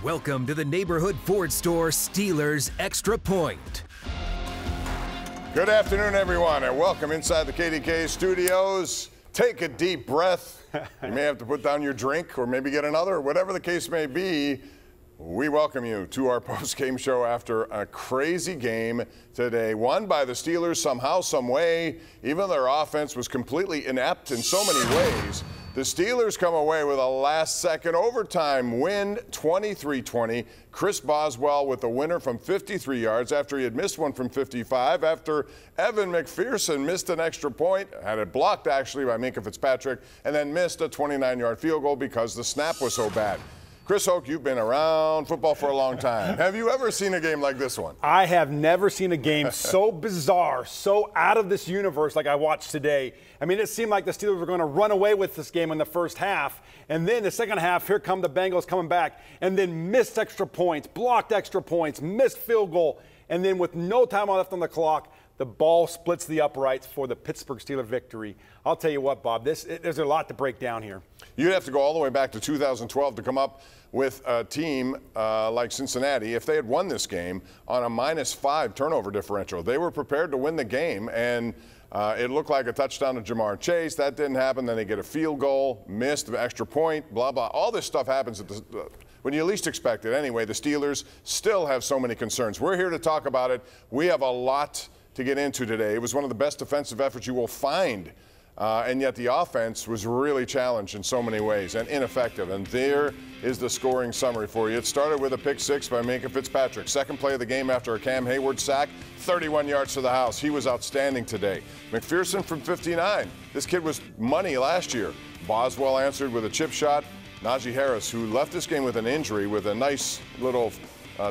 Welcome to the neighborhood Ford store Steelers Extra Point. Good afternoon, everyone, and welcome inside the KDKA studios. Take a deep breath. You may have to put down your drink or maybe get another. Whatever the case may be, we welcome you to our post-game show after a crazy game today. Won by the Steelers somehow, some way. Even their offense was completely inept in so many ways. The Steelers come away with a last-second overtime win, 23-20. Chris Boswell with the winner from 53 yards after he had missed one from 55, after Evan McPherson missed an extra point, had it blocked actually by Minkah Fitzpatrick, and then missed a 29-yard field goal because the snap was so bad. Chris Hoke, you've been around football for a long time. Have you ever seen a game like this one? I have never seen a game so bizarre, so out of this universe like I watched today. I mean, it seemed like the Steelers were going to run away with this game in the first half. And then the second half, here come the Bengals coming back. And then missed extra points, blocked extra points, missed field goal. And then with no time left on the clock, the ball splits the uprights for the Pittsburgh Steelers victory. I'll tell you what, Bob, there's a lot to break down here. You'd have to go all the way back to 2012 to come up with a team like Cincinnati. If they had won this game on a -5 turnover differential, they were prepared to win the game, and it looked like a touchdown to Jamar Chase. That didn't happen. Then they get a field goal, missed an extra point, blah, blah. All this stuff happens at when you least expect it. Anyway, the Steelers still have so many concerns. We're here to talk about it. We have a lot to get into today. It was one of the best defensive efforts you will find. And yet the offense was really challenged in so many ways and ineffective. And there is the scoring summary for you. It started with a pick six by Minkah Fitzpatrick. Second play of the game after a Cam Hayward sack, 31 yards to the house. He was outstanding today. McPherson from 59. This kid was money last year. Boswell answered with a chip shot. Najee Harris, who left this game with an injury, with a nice little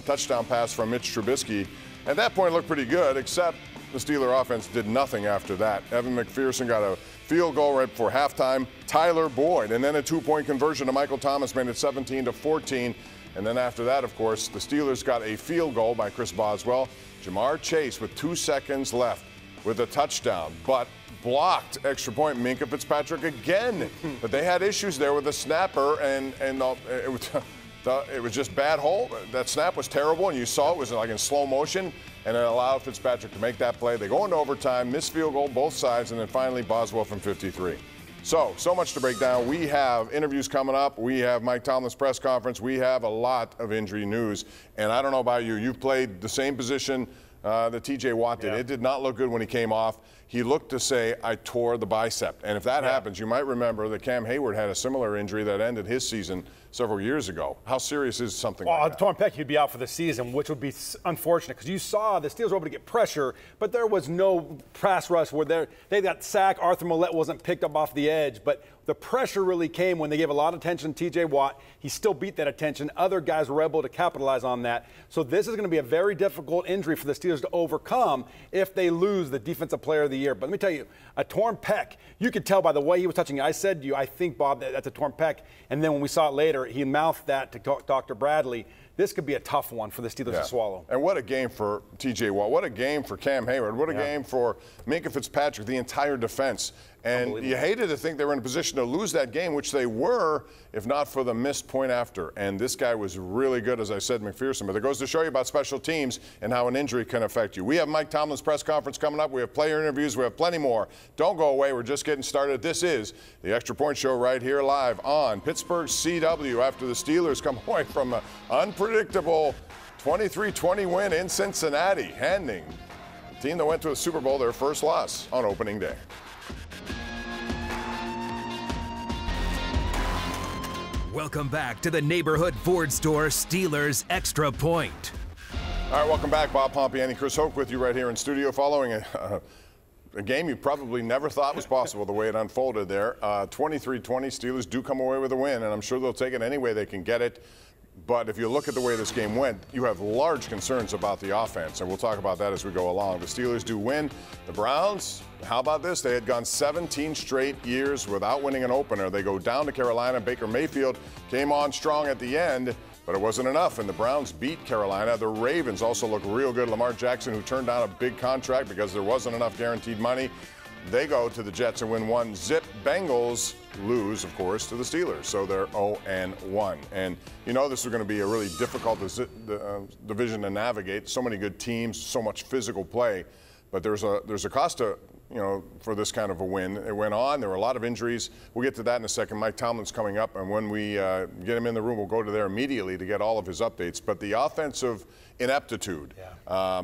touchdown pass from Mitch Trubisky. At that point, it looked pretty good, except the Steeler offense did nothing after that. Evan McPherson got a field goal right before halftime. Tyler Boyd, and then a two-point conversion to Michael Thomas made it 17-14. And then after that, of course, the Steelers got a field goal by Chris Boswell. Jamar Chase with 2 seconds left with a touchdown, but blocked extra point Minkah Fitzpatrick again. But they had issues there with the snapper, and it was just bad hole. That snap was terrible, and you saw it was like in slow motion, and it allowed Fitzpatrick to make that play. They go into overtime, missed field goal both sides, and then finally Boswell from 53. So much to break down. We have interviews coming up. We have Mike Tomlin's press conference. We have a lot of injury news. And I don't know about you. You've played the same position that T.J. Watt did. Yeah. It did not look good when he came off. He looked to say, I tore the bicep. And if that happens, you might remember that Cam Hayward had a similar injury that ended his season several years ago. How serious is something like that? Torn pec, he'd be out for the season, which would be unfortunate because you saw the Steelers were able to get pressure, but there was no pass rush where they got sacked. Arthur Millette wasn't picked up off the edge, but the pressure really came when they gave a lot of attention to T.J. Watt. He still beat that attention. Other guys were able to capitalize on that. So this is going to be a very difficult injury for the Steelers to overcome if they lose the Defensive Player of the Year. But let me tell you, a torn pec, you could tell by the way he was touching you. I said to you, I think, Bob, that's a torn pec. And then when we saw it later, he mouthed that to Dr. Bradley. This could be a tough one for the Steelers to swallow. And what a game for T.J. Watt. What a game for Cam Hayward. What a game for Minkah Fitzpatrick, the entire defense. And you hated to think they were in a position to lose that game, which they were, if not for the missed point after. And this guy was really good, as I said, McPherson. But it goes to show you about special teams and how an injury can affect you. We have Mike Tomlin's press conference coming up. We have player interviews. We have plenty more. Don't go away. We're just getting started. This is the Extra Point Show right here live on Pittsburgh CW after the Steelers come away from an unpredictable 23-20 win in Cincinnati, handing the team that went to the Super Bowl their first loss on opening day. Welcome back to the neighborhood Ford store Steelers Extra Point. All right, welcome back. Bob Pompeani, Chris Hoke with you right here in studio following a game you probably never thought was possible the way it unfolded there. 23-20, Steelers do come away with a win, and I'm sure they'll take it any way they can get it. But if you look at the way this game went, you have large concerns about the offense, and we'll talk about that as we go along. The Steelers do win. The Browns, how about this? They had gone 17 straight years without winning an opener. They go down to Carolina. Baker Mayfield came on strong at the end, but it wasn't enough, and the Browns beat Carolina. The Ravens also look real good. Lamar Jackson, who turned down a big contract because there wasn't enough guaranteed money. They go to the Jets and win 1-0. Bengals lose, of course, to the Steelers. So they're 0-1. And you know this is going to be a really difficult division to navigate. So many good teams, so much physical play. But there's a cost to, for this kind of a win. It went on. There were a lot of injuries. We'll get to that in a second. Mike Tomlin's coming up, and when we get him in the room, we'll go to there immediately to get all of his updates. But the offensive ineptitude,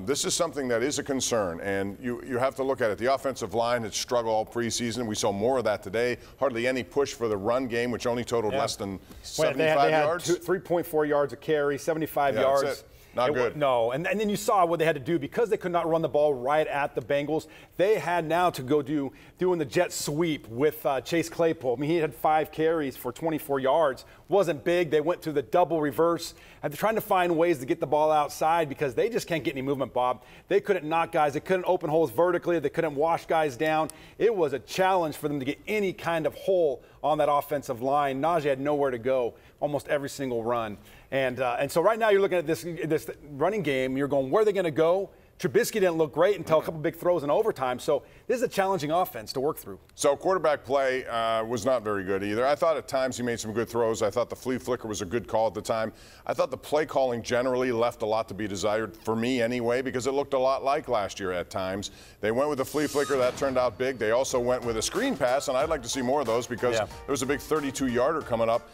this is something that is a concern, and you have to look at it. The offensive line had struggled all preseason. We saw more of that today. Hardly any push for the run game, which only totaled less than 75 yards. 3.4 yards a carry, 75 yards. That's it. Not good. No, and then you saw what they had to do because they could not run the ball right at the Bengals. They had now to go doing the jet sweep with Chase Claypool. I mean, he had 5 carries for 24 yards. Wasn't big. They went through the double reverse. And they're trying to find ways to get the ball outside because they just can't get any movement, Bob. They couldn't knock guys. They couldn't open holes vertically. They couldn't wash guys down. It was a challenge for them to get any kind of hole on that offensive line. Najee had nowhere to go almost every single run. And so right now you're looking at this running game. You're going, where are they going to go? Trubisky didn't look great until a couple big throws in overtime. So this is a challenging offense to work through. So quarterback play was not very good either. I thought at times he made some good throws. I thought the flea flicker was a good call at the time. I thought the play calling generally left a lot to be desired, for me anyway, because it looked a lot like last year at times. They went with the flea flicker. That turned out big. They also went with a screen pass, and I'd like to see more of those because there was a big 32-yarder coming up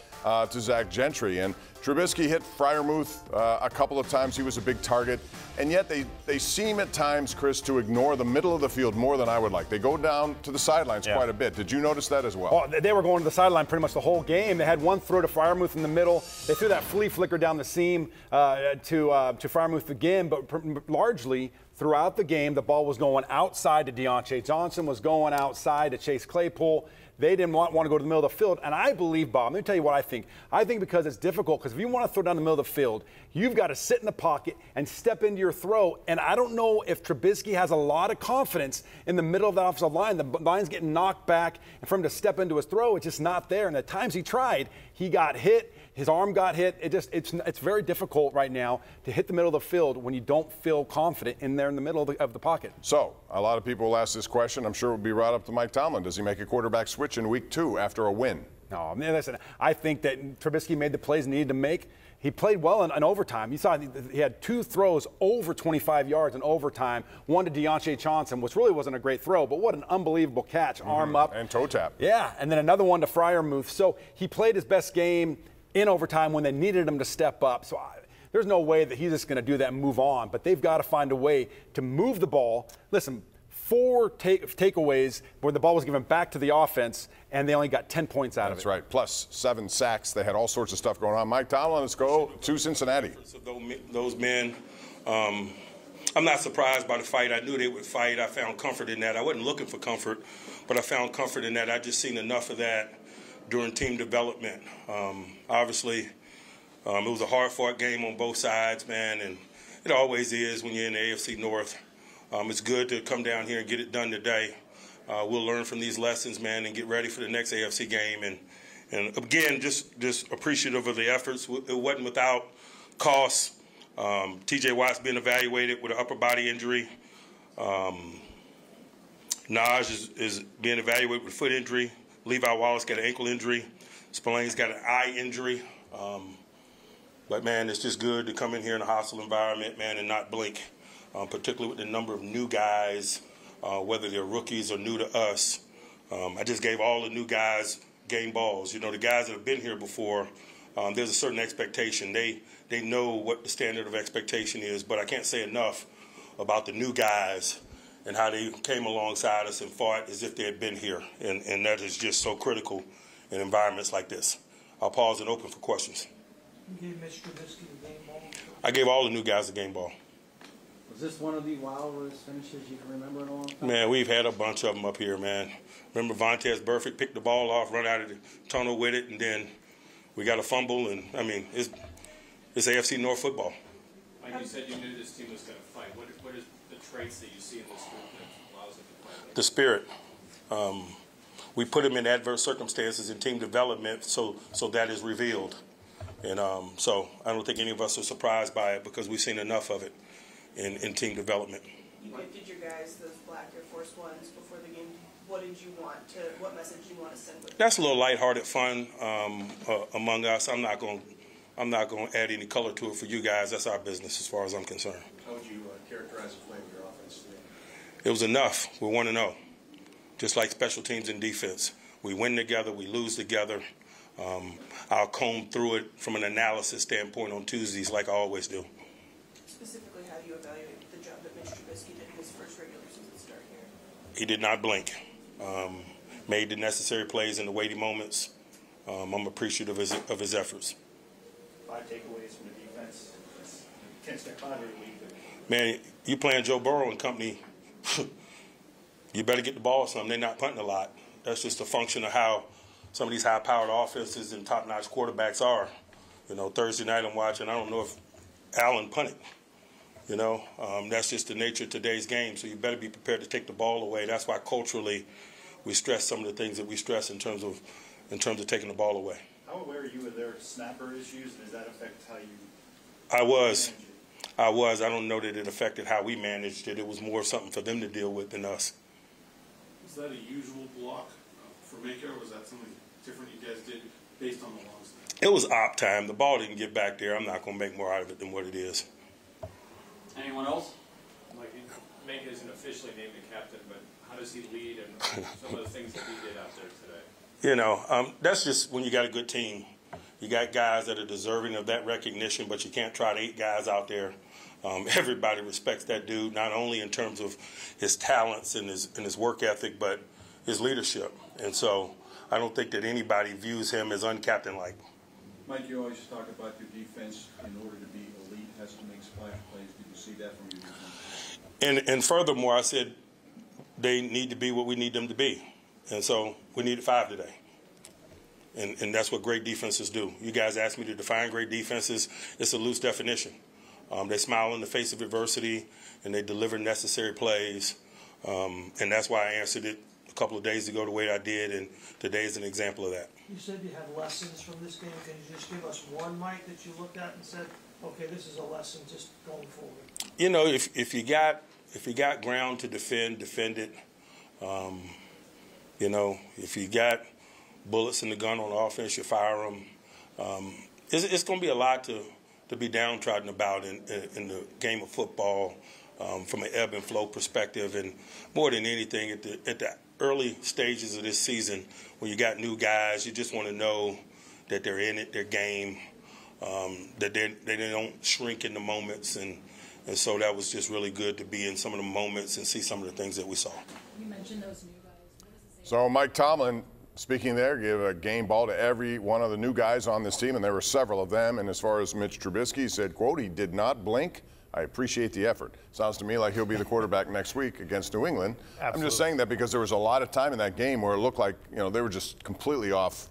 to Zach Gentry. And Trubisky hit Freiermuth a couple of times. He was a big target. And yet they seem at times, Chris, to ignore the middle of the field more than I would like. They go down to the sidelines quite a bit. Did you notice that as well? Well, they were going to the sideline pretty much the whole game. They had one throw to Freiermuth in the middle. They threw that flea flicker down the seam to Freiermuth again, but largely throughout the game, the ball was going outside to Deontay Johnson, was going outside to Chase Claypool. They didn't want to go to the middle of the field. And I believe, Bob, let me tell you what I think. I think because it's difficult, because if you want to throw down the middle of the field, you've got to sit in the pocket and step into your throw. And I don't know if Trubisky has a lot of confidence in the middle of the offensive line. The line's getting knocked back, and for him to step into his throw, it's just not there. And the times he tried, he got hit. His arm got hit. It's very difficult right now to hit the middle of the field when you don't feel confident in there in the middle of the pocket. So a lot of people will ask this question. I'm sure it will be brought up to Mike Tomlin. Does he make a quarterback switch in week 2 after a win? No, I mean, listen, I think that Trubisky made the plays he needed to make. He played well in overtime. You saw he had 2 throws over 25 yards in overtime, one to Deontay Johnson, which really wasn't a great throw, but what an unbelievable catch, arm up. And toe tap. Yeah, and then another one to Freiermuth. So he played his best game in overtime when they needed him to step up. So there's no way that he's just going to do that and move on, but they've got to find a way to move the ball. Listen, 4 takeaways where the ball was given back to the offense, and they only got 10 points out of it. That's right, plus 7 sacks. They had all sorts of stuff going on. Mike Tomlin, let's go to Cincinnati. Those men, I'm not surprised by the fight. I knew they would fight. I found comfort in that. I wasn't looking for comfort, but I found comfort in that. I just seen enough of that during team development. Obviously, it was a hard-fought game on both sides, man, and it always is when you're in the AFC North. It's good to come down here and get it done today. We'll learn from these lessons, man, and get ready for the next AFC game. And again, just appreciative of the efforts. It wasn't without cost. T.J. Watt's been evaluated with an upper body injury. Naj is being evaluated with a foot injury. Levi Wallace got an ankle injury. Spillane's got an eye injury. But, man, it's just good to come in here in a hostile environment, man, and not blink, particularly with the number of new guys, whether they're rookies or new to us. I just gave all the new guys game balls. You know, the guys that have been here before, there's a certain expectation. They know what the standard of expectation is, but I can't say enough about the new guys and how they came alongside us and fought as if they had been here. And that is just so critical in environments like this. I'll pause and open for questions. You gave Mitch Trubisky the game ball? I gave all the new guys the game ball. Was this one of the wildest finishes you can remember in a long time? Man, we've had a bunch of them up here, man. Remember Vontaze Burfict picked the ball off, run out of the tunnel with it, and then we got a fumble. And, I mean, it's AFC North football. Mike, you said you knew this team was going to fight. What is the traits that you see in this group that allows them to fight? The spirit. We put them in adverse circumstances in team development, so that is revealed. And so I don't think any of us are surprised by it because we've seen enough of it in team development. You gifted your guys those black Air Force Ones before the game what message you want to send with That's a little lighthearted fun among us. I'm not going to add any color to it for you guys. That's our business as far as I'm concerned. How would you characterize the play of your offense today? It was enough. We're 1-0. Just like special teams and defense. We win together, we lose together. I'll comb through it from an analysis standpoint on Tuesdays like I always do. Specifically, how do you evaluate the job that Mitch Trubisky did in his first regular season start here? He did not blink. Made the necessary plays in the weighty moments. I'm appreciative of his efforts. 5 takeaways from the defense. You can't step out of the league. Man, you playing Joe Burrow and company, you better get the ball some. They're not punting a lot. That's just a function of how some of these high-powered offenses and top-notch quarterbacks are. You know, Thursday night I'm watching, I don't know if Allen punted. You know, that's just the nature of today's game, so you better be prepared to take the ball away. That's why culturally we stress some of the things that we stress in terms of taking the ball away. How aware are you of their snapper issues, and does that affect how you I was. I don't know that it affected how we managed it. It was more something for them to deal with than us. Was that a usual block for Minkah, or was that something different you guys did based on the long snap? It was op time. The ball didn't get back there. I'm not going to make more out of it than what it is. Anyone else? Like, Minkah isn't officially named the captain, but how does he lead and some of the things that he did out there today? You know, that's just when you got a good team. You got guys that are deserving of that recognition, but you can't trot 8 guys out there. Everybody respects that dude, not only in terms of his talents and his work ethic, but his leadership. And so I don't think that anybody views him as uncaptain-like. Mike, you always talk about your defense. In order to be elite, has to make splash plays. Did you see that from your defense? And furthermore, I said they need to be what we need them to be. And so we needed 5 today. And that's what great defenses do. You guys asked me to define great defenses. It's a loose definition. They smile in the face of adversity, and they deliver necessary plays. And that's why I answered it a couple of days ago the way I did, and today is an example of that. You said you had lessons from this game. Can you just give us one, Mike, that you looked at and said, okay, this is a lesson just going forward? You know, if you got ground to defend it. You know, if you got bullets in the gun on offense, you fire them. It's going to be a lot to be downtrodden about in the game of football from an ebb and flow perspective, and more than anything at the early stages of this season when you got new guys, you just want to know that they're in it, their game, that they don't shrink in the moments, and so that was just really good to be in some of the moments and see some of the things that we saw. You mentioned those new guys. So Mike Tomlin, speaking there, gave a game ball to every one of the new guys on this team, and there were several of them. And as far as Mitch Trubisky, he said, quote, he did not blink. I appreciate the effort. Sounds to me like he'll be the quarterback next week against New England. Absolutely. I'm just saying that because there was a lot of time in that game where it looked like, you know, they were just completely off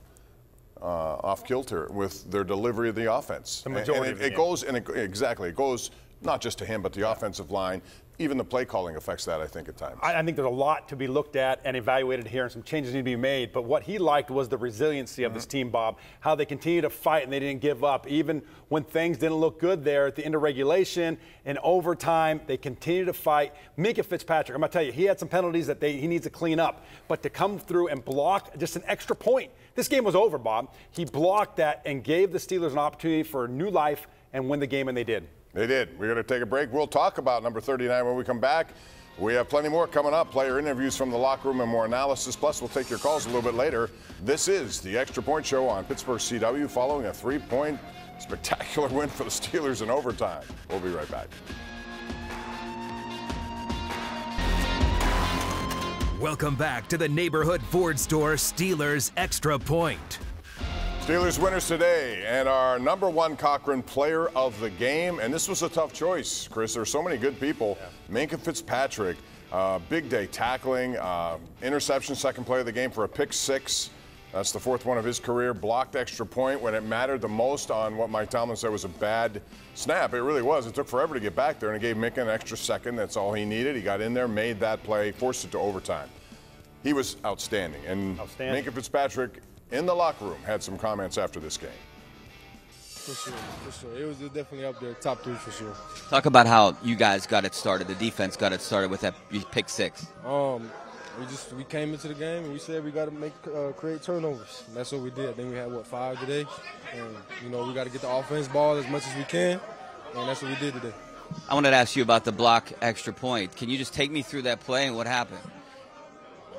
kilter with their delivery of the offense. The majority of the game. Exactly. It goes not just to him, but the offensive line. Even the play calling affects that, I think, at times. I think there's a lot to be looked at and evaluated here, and some changes need to be made. But what he liked was the resiliency of this team, Bob, how they continue to fight and they didn't give up. Even when things didn't look good there at the end of regulation and overtime, they continue to fight. Minkah Fitzpatrick, I'm going to tell you, he had some penalties that he needs to clean up. But to come through and block just an extra point. This game was over, Bob. He blocked that and gave the Steelers an opportunity for a new life and win the game, and they did. They did. We're going to take a break. We'll talk about number 39 when we come back. We have plenty more coming up, player interviews from the locker room and more analysis. Plus, we'll take your calls a little bit later. This is the Extra Point Show on Pittsburgh CW following a 3-point spectacular win for the Steelers in overtime. We'll be right back. Welcome back to the Neighborhood Ford Store Steelers Extra Point. Steelers winners today, and our number 1 Cochran player of the game. And this was a tough choice, Chris. There are so many good people. Yeah. Minkah Fitzpatrick, big day tackling, interception, second play of the game for a pick 6. That's the 4th one of his career. Blocked extra point when it mattered the most on what Mike Tomlin said was a bad snap. It really was. It took forever to get back there, and it gave Minkah an extra second. That's all he needed. He got in there, made that play, forced it to overtime. He was outstanding. And Minkah Fitzpatrick in the locker room had some comments after this game. For sure. It was definitely up there, top 3 for sure. Talk about how you guys got it started. The defense got it started with that pick 6. We came into the game and we said we got to create turnovers. And that's what we did. Then we had 5 today, and we got to get the offense ball as much as we can, and that's what we did today. I wanted to ask you about the block extra point. Can you just take me through that play and what happened?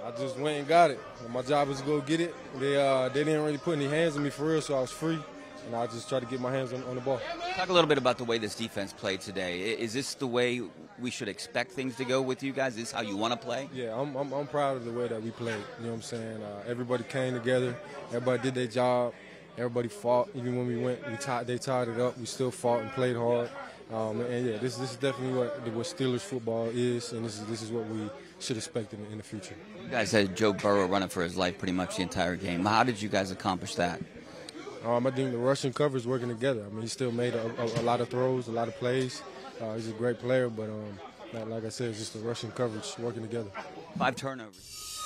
I just went and got it. My job was to go get it. They didn't really put any hands on me for real, so I was free, and I just tried to get my hands on the ball. Talk a little bit about the way this defense played today. Is this the way we should expect things to go with you guys? Is this how you want to play? Yeah, I'm proud of the way that we played. You know what I'm saying? Everybody came together. Everybody did their job. Everybody fought. Even when we went, they tied it up. We still fought and played hard. And yeah, this is definitely what Steelers football is, and this is what we should expect in the future. You guys had Joe Burrow running for his life pretty much the entire game. How did you guys accomplish that? I think the rushing coverage working together. I mean, he still made a lot of throws, a lot of plays. He's a great player, but like I said, it's just the rushing coverage working together. 5 turnovers.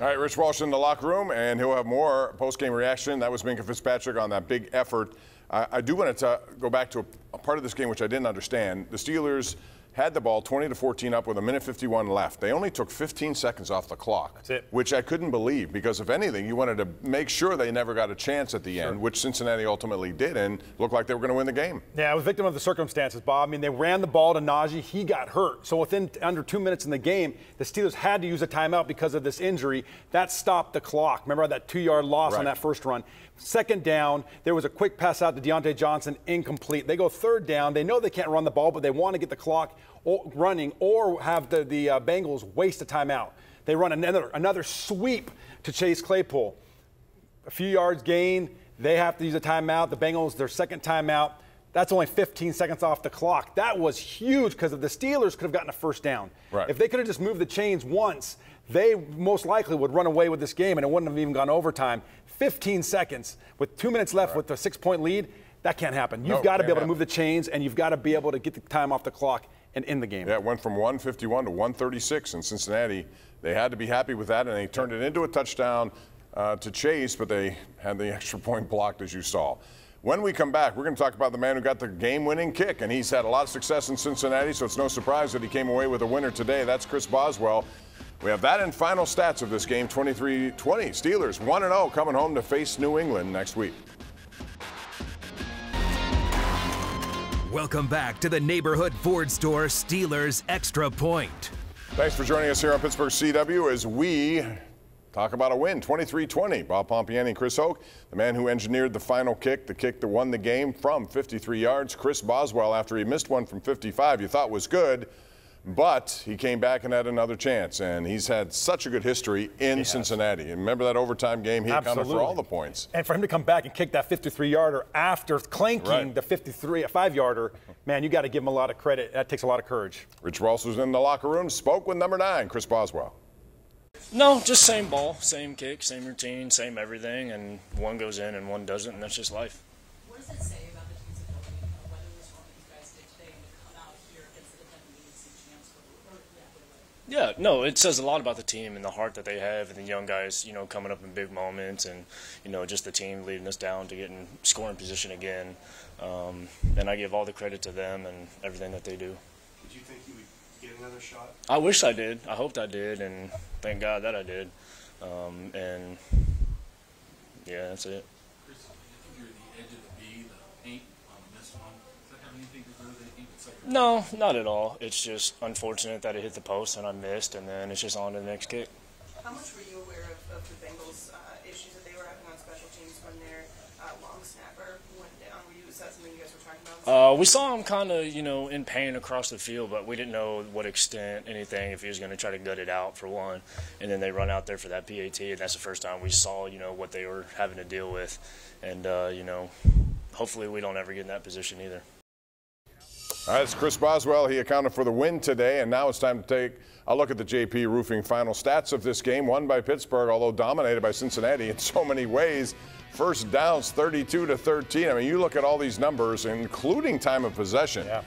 All right, Rich Walsh in the locker room, and he'll have more post-game reaction. That was Minkah Fitzpatrick on that big effort. I do want to go back to a part of this game which I didn't understand. The Steelers had the ball 20-14 up with 1:51 left. They only took 15 seconds off the clock. That's it. Which I couldn't believe, because if anything, you wanted to make sure they never got a chance at the end, which Cincinnati ultimately did, and looked like they were going to win the game. Yeah, I was victim of the circumstances, Bob. I mean, they ran the ball to Najee. He got hurt. So within under 2 minutes in the game, the Steelers had to use a timeout because of this injury. That stopped the clock. Remember that 2-yard loss on that first run? Second down, there was a quick pass out to Deontay Johnson, incomplete. They go third down. They know they can't run the ball, but they want to get the clock running or have the Bengals waste a timeout. They run another sweep to Chase Claypool. A few yards gain. They have to use a timeout. The Bengals, their second timeout. That's only 15 seconds off the clock. That was huge because the Steelers could have gotten a first down. Right. If they could have just moved the chains once, they most likely would run away with this game and it wouldn't have even gone overtime. 15 seconds with 2 minutes left with a 6-point lead, that can't happen. You've got to be able to move the chains, and you've got to be able to get the time off the clock and end the game. Yeah, it went from 151 to 136 in Cincinnati. They had to be happy with that, and they turned it into a touchdown to Chase, but they had the extra point blocked, as you saw. When we come back, we're going to talk about the man who got the game-winning kick, and he's had a lot of success in Cincinnati, so it's no surprise that he came away with a winner today. That's Chris Boswell. We have that and final stats of this game, 23-20. Steelers 1-0 coming home to face New England next week. Welcome back to the Neighborhood Ford Store Steelers Extra Point. Thanks for joining us here on Pittsburgh CW as we talk about a win, 23-20. Bob Pompeani and Chris Hoke, the man who engineered the final kick, the kick that won the game from 53 yards. Chris Boswell, after he missed one from 55, you thought was good, but he came back and had another chance, and he's had such a good history in Cincinnati. And remember that overtime game? He accounted for all the points. And for him to come back and kick that 53-yarder after clanking the 5-yarder, man, you got to give him a lot of credit. That takes a lot of courage. Rich Walsh was in the locker room, spoke with number 9, Chris Boswell. No, just same ball, same kick, same routine, same everything, and one goes in and one doesn't, and that's just life. What does it say about the team's ability, whether it was what you guys did today, and to come out here against the defending league and see a chance for Yeah, no, it says a lot about the team and the heart that they have, and the young guys, coming up in big moments, and just the team leading us down to get in scoring position again. And I give all the credit to them and everything that they do. Did you think you would get another shot? I wish I did. I hoped I did, and thank God that I did. And yeah, that's it. Chris, do you think you're the edge of the B, the paint on this one? Does that have anything to do with anything? No, not at all. It's just unfortunate that it hit the post and I missed, and then it's just on to the next kick. How much were you aware of the Bengals' issues that they were having on special teams when their long snapper went down? Was that something you guys were talking about? We saw him kind of, in pain across the field, but we didn't know what extent, anything, if he was going to try to gut it out, for one. And then they run out there for that PAT, and that's the first time we saw, what they were having to deal with. And, hopefully we don't ever get in that position either. All right, it's Chris Boswell. He accounted for the win today, and now it's time to take a look at the JP Roofing final stats of this game. Won by Pittsburgh, although dominated by Cincinnati in so many ways. First downs, 32-13. I mean, you look at all these numbers, including time of possession. Yeah.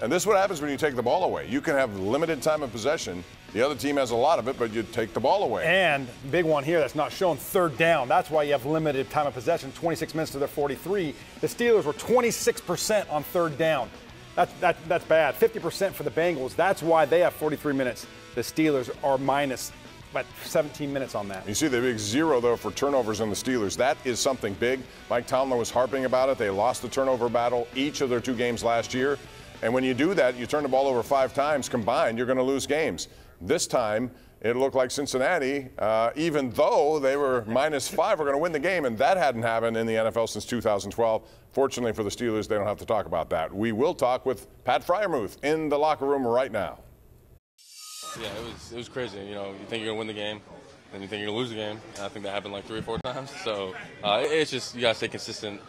And this is what happens when you take the ball away. You can have limited time of possession. The other team has a lot of it, but you take the ball away. And big one here that's not shown, third down. That's why you have limited time of possession, 26 minutes to their 43. The Steelers were 26% on third down. That's bad. 50% for the Bengals. That's why they have 43 minutes. The Steelers are minus about 17 minutes on that. You see the big 0, though, for turnovers in the Steelers. That is something big. Mike Tomlin was harping about it. They lost the turnover battle each of their 2 games last year. And when you do that, you turn the ball over 5 times combined, you're going to lose games. This time, it looked like Cincinnati, even though they were -5, were going to win the game, and that hadn't happened in the NFL since 2012. Fortunately for the Steelers, they don't have to talk about that. We will talk with Pat Freiermuth in the locker room right now. Yeah, it was crazy. You know, you think you're going to win the game, then you think you're going to lose the game. And I think that happened like 3 or 4 times. So it's just you got to stay consistent,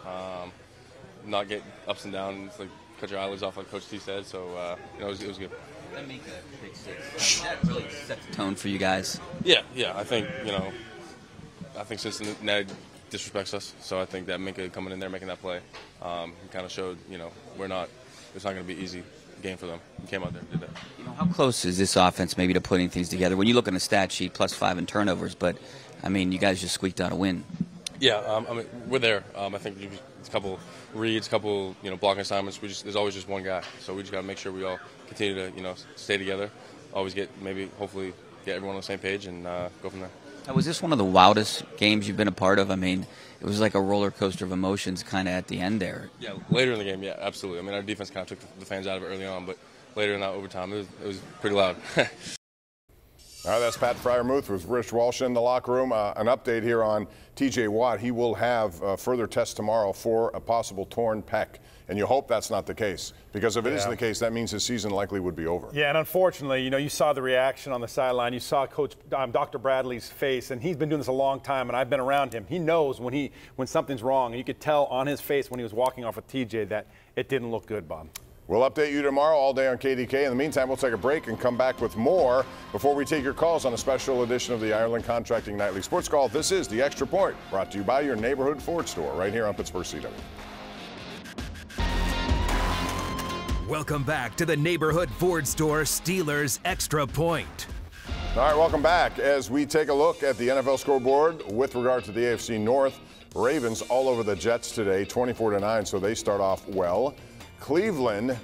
not get ups and downs, like cut your eyelids off like Coach T said. So, you know, it was good. That Minkah pick six, that really set the tone for you guys. Yeah. I think, you know, Cincinnati disrespects us. So I think that Minkah coming in there making that play kind of showed, you know, it's not going to be an easy game for them. He came out there and did that. You know, how close is this offense maybe to putting things together? When you look on the stat sheet, +5 in turnovers, but, I mean, you guys just squeaked out a win. Yeah, I mean, we're there. I think it's a couple reads, a couple, you know, blocking assignments. There's always just one guy. So we just got to make sure we all continue to, you know, stay together, always hopefully get everyone on the same page and go from there. Now, was this one of the wildest games you've been a part of? I mean, it was like a roller coaster of emotions kind of at the end there. Yeah, later in the game, yeah, absolutely. I mean, our defense kind of took the fans out of it early on, but later in that overtime, it was pretty loud. All right, that's Pat Freiermuth with Rich Walsh in the locker room. An update here on T.J. Watt. He will have further tests tomorrow for a possible torn pec. And you hope that's not the case, because if it is the case, that means his season likely would be over. Yeah, and unfortunately, you know, you saw the reaction on the sideline. You saw Coach Dr. Bradley's face, and he's been doing this a long time, and I've been around him. He knows when something's wrong, and you could tell on his face when he was walking off with TJ that it didn't look good, Bob. We'll update you tomorrow all day on KDKA. In the meantime, we'll take a break and come back with more before we take your calls on a special edition of the Ireland Contracting Nightly Sports Call. This is The Extra Point, brought to you by your neighborhood Ford store right here on Pittsburgh CW. Welcome back to the neighborhood Ford store Steelers Extra Point. All right, welcome back as we take a look at the NFL scoreboard with regard to the AFC North. Ravens all over the Jets today, 24-9, so they start off well. Cleveland,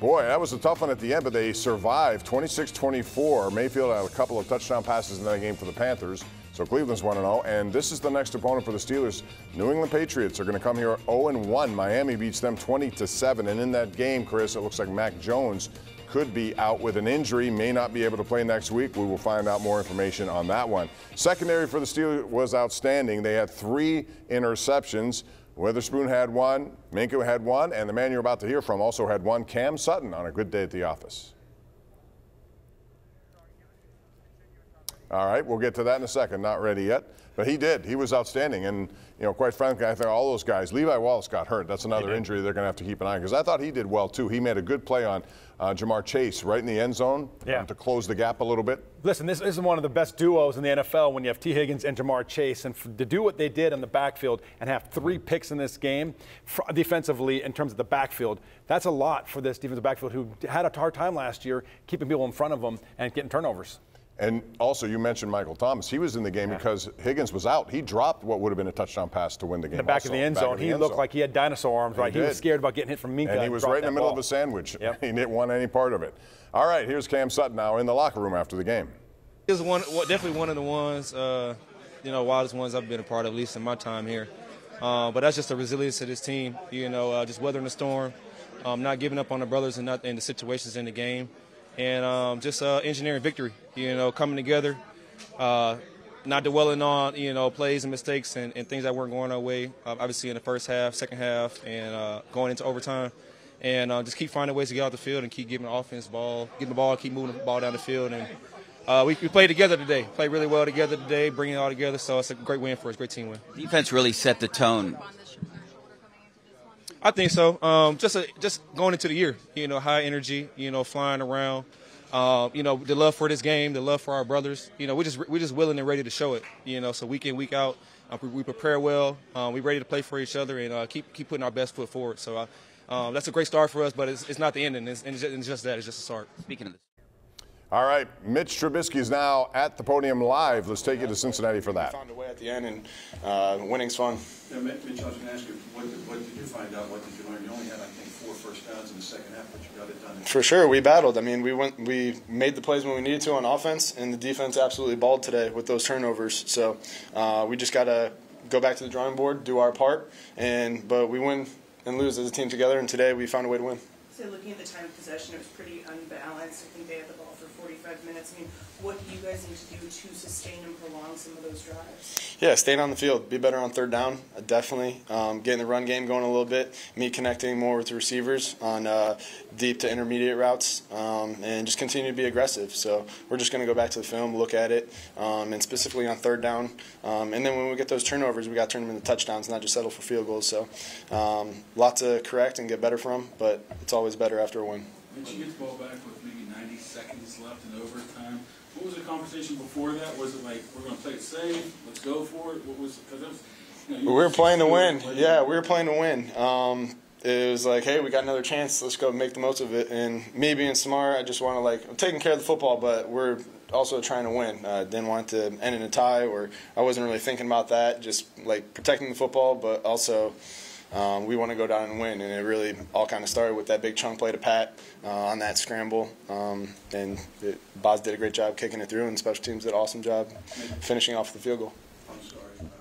boy, that was a tough one at the end, but they survived 26-24. Mayfield had a couple of touchdown passes in that game for the Panthers. So Cleveland's 1-0, and this is the next opponent for the Steelers. New England Patriots are going to come here 0-1. Miami beats them 20-7, and in that game, Chris, it looks like Mac Jones could be out with an injury, may not be able to play next week. We will find out more information on that one. Secondary for the Steelers was outstanding. They had 3 interceptions. Witherspoon had 1, Minkah had 1, and the man you're about to hear from also had 1, Cam Sutton, on a good day at the office. All right, we'll get to that in a second. Not ready yet, but he did. He was outstanding, and you know, quite frankly, I think all those guys. Levi Wallace got hurt. That's another injury they're going to have to keep an eye on, because I thought he did well too. He made a good play on Jamar Chase right in the end zone to close the gap a little bit. Listen, this is one of the best duos in the NFL when you have T. Higgins and Jamar Chase, and to do what they did in the backfield and have 3 picks in this game defensively in terms of the backfield, that's a lot for this defensive backfield who had a hard time last year keeping people in front of them and getting turnovers. And also, you mentioned Michael Thomas. He was in the game because Higgins was out. He dropped what would have been a touchdown pass to win the game. In the back of the end zone. He looked like he had dinosaur arms, right? He was scared about getting hit from Minkah. And he was right in the middle of a sandwich. He didn't want any part of it. All right, here's Cam Sutton now in the locker room after the game. He was definitely one of the ones, you know, wildest ones I've been a part of, at least in my time here. But that's just the resilience of this team, you know, just weathering the storm, not giving up on the brothers and the situations in the game. And just engineering victory, you know, coming together, not dwelling on, you know, plays and mistakes and things that weren't going our way, obviously in the first half, second half, and going into overtime. And just keep finding ways to get out the field and keep giving the offense ball, getting the ball, keep moving the ball down the field. And we played together today, played really well together today, bringing it all together. So it's a great win for us, great team win. Defense really set the tone. I think so. Just going into the year, you know, high energy, you know, flying around, you know, the love for this game, the love for our brothers. You know, we're just willing and ready to show it. You know, so week in, week out, we prepare well. We're ready to play for each other and keep putting our best foot forward. So that's a great start for us, but it's not the ending. It's just that. It's just a start. Speaking of this. All right, Mitch Trubisky is now at the podium live. Let's take you to Cincinnati for that. We found a way at the end, and winning's fun. Yeah, Mitch, I was going to ask you, what did you find out? What did you learn? You only had, I think, 4 first downs in the second half, but you got it done. For sure, we battled. I mean, we made the plays when we needed to on offense, and the defense absolutely balled today with those turnovers. So we just got to go back to the drawing board, do our part, but we win and lose as a team together, and today we found a way to win. So looking at the time of possession, it was pretty unbalanced. I think they had the ball for 45 minutes. I mean, what do you guys need to do to sustain and prolong some of those drives? Yeah, staying on the field, be better on third down, definitely. Getting the run game going a little bit, me connecting more with the receivers on deep to intermediate routes, and just continue to be aggressive. So we're just going to go back to the film, look at it, and specifically on third down. And then when we get those turnovers, we got to turn them into touchdowns, not just settle for field goals. So lots to correct and get better from, but it's always better after a win. Did you get the ball back with maybe 90 seconds left in overtime? What was the conversation before that? Was it like, we're going to play it safe, let's go for it? What was, because it was, we were playing to win. Yeah, we were playing to win. It was like, hey, we got another chance. Let's go make the most of it. And me being smart, I just want to, I'm taking care of the football, but we're also trying to win. Didn't want to end in a tie, or I wasn't really thinking about that. Just like protecting the football, but also we want to go down and win. And it really all kind of started with that big chunk play to Pat on that scramble. And Boz did a great job kicking it through, and special teams did an awesome job finishing off the field goal.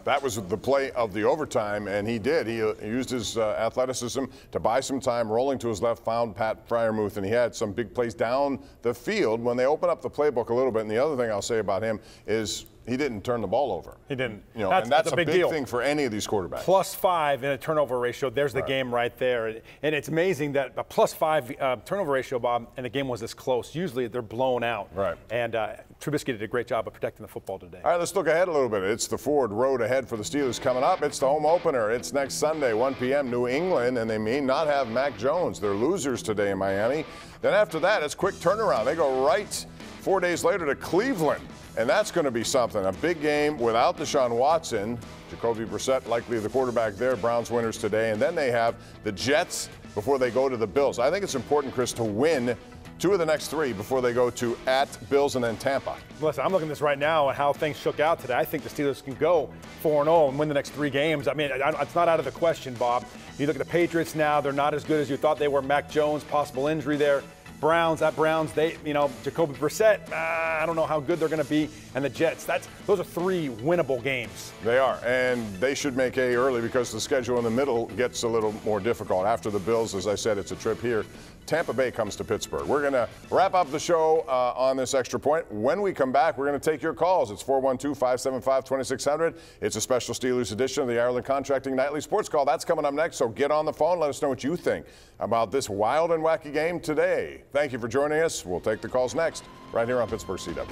That was the play of the overtime, and he did. He used his athleticism to buy some time, rolling to his left, found Pat Freiermuth, and he had some big plays down the field when they open up the playbook a little bit. And the other thing I'll say about him is he didn't turn the ball over. He didn't. You know, that's a big deal. Thing for any of these quarterbacks. +5 in a turnover ratio. There's the game right there. And it's amazing that a +5 turnover ratio, Bob, and the game was this close. Usually they're blown out. Right. And Trubisky did a great job of protecting the football today. All right, let's look ahead a little bit. It's the Ford road ahead for the Steelers coming up. It's the home opener. It's next Sunday, 1 p.m., New England, and they may not have Mac Jones. They're losers today in Miami. Then after that, it's quick turnaround. They go right 4 days later to Cleveland. And that's going to be something. A big game without Deshaun Watson. Jacoby Brissett likely the quarterback there. Browns winners today. And then they have the Jets before they go to the Bills. I think it's important, Chris, to win 2 of the next 3 before they go to at Bills and then Tampa. Listen, I'm looking at this right now and how things shook out today. I think the Steelers can go 4-0 and win the next 3 games. I mean, it's not out of the question, Bob. You look at the Patriots now, they're not as good as you thought they were. Mac Jones, possible injury there. Browns, they, Jacoby Brissett, I don't know how good they're going to be. And the Jets, those are 3 winnable games. They are, and they should make hay early because the schedule in the middle gets a little more difficult. After the Bills, as I said, it's a trip here. Tampa Bay comes to Pittsburgh. We're going to wrap up the show on this extra point. When we come back, we're going to take your calls. It's 412-575-2600. It's a special Steelers edition of the Ireland Contracting Nightly Sports Call. That's coming up next, so get on the phone. Let us know what you think about this wild and wacky game today. Thank you for joining us. We'll take the calls next, right here on Pittsburgh CW.